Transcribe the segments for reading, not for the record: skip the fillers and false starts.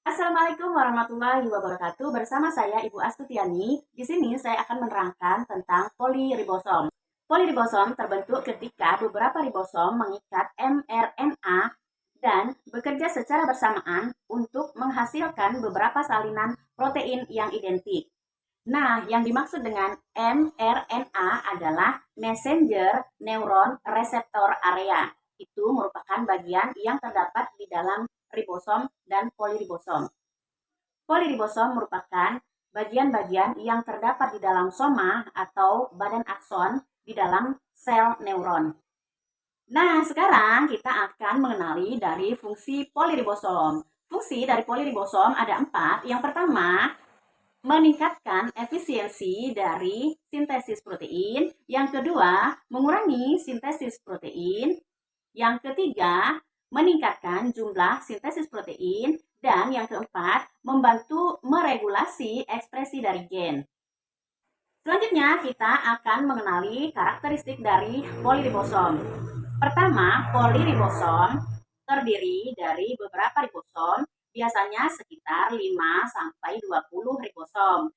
Assalamualaikum warahmatullahi wabarakatuh. Bersama saya Ibu Astutiani. Di sini saya akan menerangkan tentang poliribosom. Poliribosom terbentuk ketika beberapa ribosom mengikat mRNA dan bekerja secara bersamaan untuk menghasilkan beberapa salinan protein yang identik. Nah, yang dimaksud dengan mRNA adalah messenger neuron receptor area. Itu merupakan bagian yang terdapat di dalam ribosom dan poliribosom. Poliribosom merupakan bagian-bagian yang terdapat di dalam soma atau badan akson di dalam sel neuron. Nah, sekarang kita akan mengenali dari fungsi poliribosom. Fungsi dari poliribosom ada 4. Yang pertama, meningkatkan efisiensi dari sintesis protein. Yang kedua, mengurangi sintesis protein. Yang ketiga, meningkatkan jumlah sintesis protein. Dan yang keempat, membantu meregulasi ekspresi dari gen. Selanjutnya, kita akan mengenali karakteristik dari poliribosom. Pertama, poliribosom terdiri dari beberapa ribosom, biasanya sekitar 5-20 ribosom.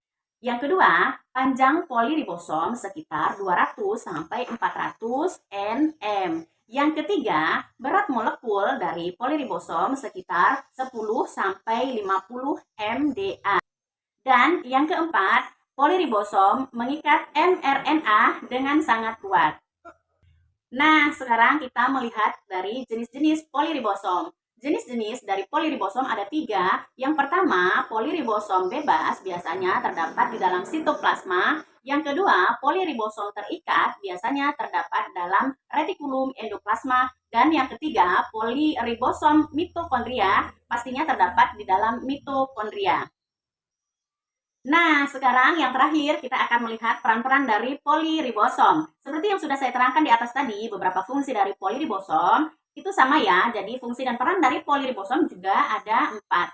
Yang kedua, panjang poliribosom sekitar 200-400 nm. Yang ketiga, berat molekul dari poliribosom sekitar 10-50 mDa. Dan yang keempat, poliribosom mengikat mRNA dengan sangat kuat. Nah, sekarang kita melihat dari jenis-jenis poliribosom. Jenis-jenis dari poliribosom ada 3. Yang pertama, poliribosom bebas biasanya terdapat di dalam sitoplasma. Yang kedua, poliribosom terikat biasanya terdapat dalam retikulum endoplasma. Dan yang ketiga, poliribosom mitokondria pastinya terdapat di dalam mitokondria. Nah, sekarang yang terakhir kita akan melihat peran-peran dari poliribosom. Seperti yang sudah saya terangkan di atas tadi, beberapa fungsi dari poliribosom itu sama ya. Jadi fungsi dan peran dari poliribosom juga ada 4.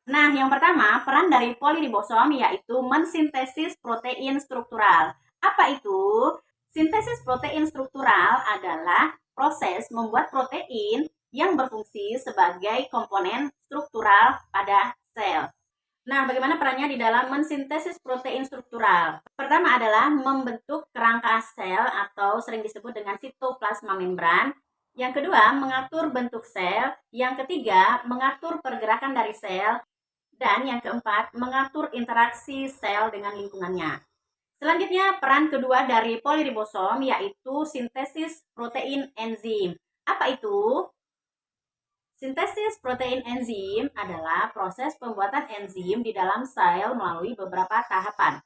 Nah, yang pertama, peran dari poliribosom yaitu mensintesis protein struktural. Apa itu? Sintesis protein struktural adalah proses membuat protein yang berfungsi sebagai komponen struktural pada sel. Nah, bagaimana perannya di dalam mensintesis protein struktural? Pertama adalah membentuk kerangka sel atau sering disebut dengan sitoplasma membran. Yang kedua, mengatur bentuk sel. Yang ketiga, mengatur pergerakan dari sel. Dan yang keempat, mengatur interaksi sel dengan lingkungannya. Selanjutnya, peran kedua dari poliribosom yaitu sintesis protein enzim. Apa itu? Sintesis protein enzim adalah proses pembuatan enzim di dalam sel melalui beberapa tahapan.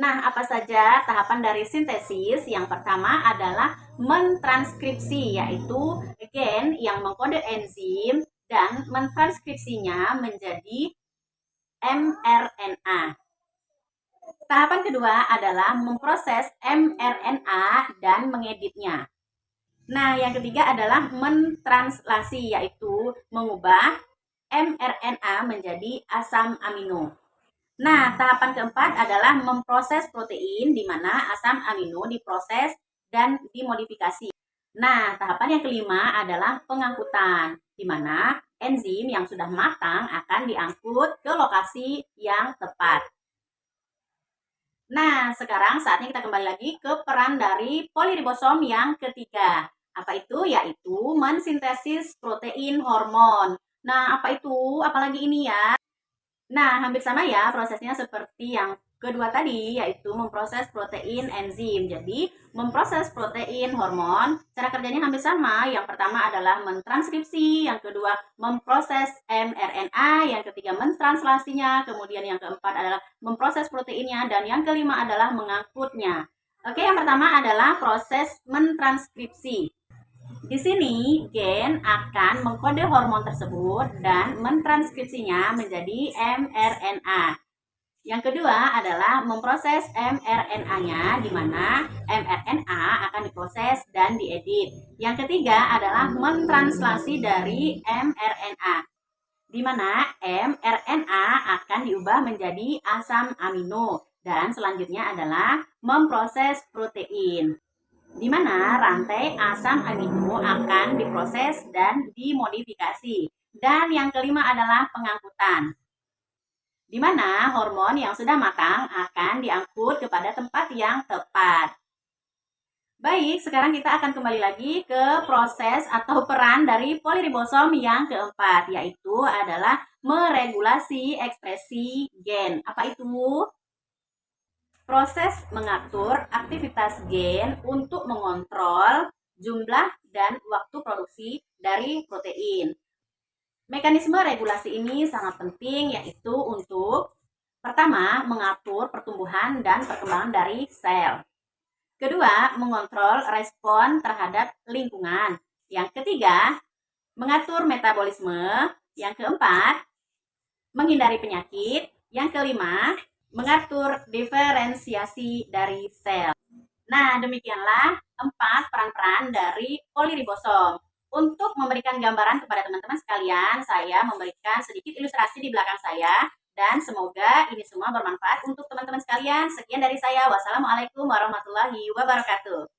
Nah, apa saja tahapan dari sintesis? Yang pertama adalah mentranskripsi, yaitu gen yang mengkode enzim dan mentranskripsinya menjadi mRNA. Tahapan kedua adalah memproses mRNA dan mengeditnya. Nah, yang ketiga adalah mentranslasi, yaitu mengubah mRNA menjadi asam amino. Nah, tahapan keempat adalah memproses protein, di mana asam amino diproses dan dimodifikasi. Nah, tahapan yang kelima adalah pengangkutan, di mana enzim yang sudah matang akan diangkut ke lokasi yang tepat. Nah, sekarang saatnya kita kembali lagi ke peran dari poliribosom yang ketiga. Apa itu? Yaitu mensintesis protein hormon. Nah, apa itu? Apalagi ini ya? Nah, hampir sama ya prosesnya seperti yang kedua tadi, yaitu memproses protein enzim. Jadi, memproses protein hormon, cara kerjanya hampir sama. Yang pertama adalah mentranskripsi, yang kedua memproses mRNA, yang ketiga mentranslasinya, kemudian yang keempat adalah memproses proteinnya, dan yang kelima adalah mengangkutnya. Oke, yang pertama adalah proses mentranskripsi. Di sini, gen akan mengkode hormon tersebut dan mentranskripsinya menjadi mRNA. Yang kedua adalah memproses mRNA-nya, di mana mRNA akan diproses dan diedit. Yang ketiga adalah mentranslasi dari mRNA, di mana mRNA akan diubah menjadi asam amino. Dan selanjutnya adalah memproses protein, di mana rantai asam amino akan diproses dan dimodifikasi. Dan yang kelima adalah pengangkutan, di mana hormon yang sudah matang akan diangkut kepada tempat yang tepat. Baik, sekarang kita akan kembali lagi ke proses atau peran dari poliribosom yang keempat, yaitu adalah meregulasi ekspresi gen. Apa itu? Proses mengatur aktivitas gen untuk mengontrol jumlah dan waktu produksi dari protein. Mekanisme regulasi ini sangat penting, yaitu untuk pertama, mengatur pertumbuhan dan perkembangan dari sel. Kedua, mengontrol respon terhadap lingkungan. Yang ketiga, mengatur metabolisme. Yang keempat, menghindari penyakit. Yang kelima, mengatur diferensiasi dari sel. Nah, demikianlah 4 peran-peran dari poliribosom. Untuk memberikan gambaran kepada teman-teman sekalian, saya memberikan sedikit ilustrasi di belakang saya. Dan semoga ini semua bermanfaat untuk teman-teman sekalian. Sekian dari saya. Wassalamualaikum warahmatullahi wabarakatuh.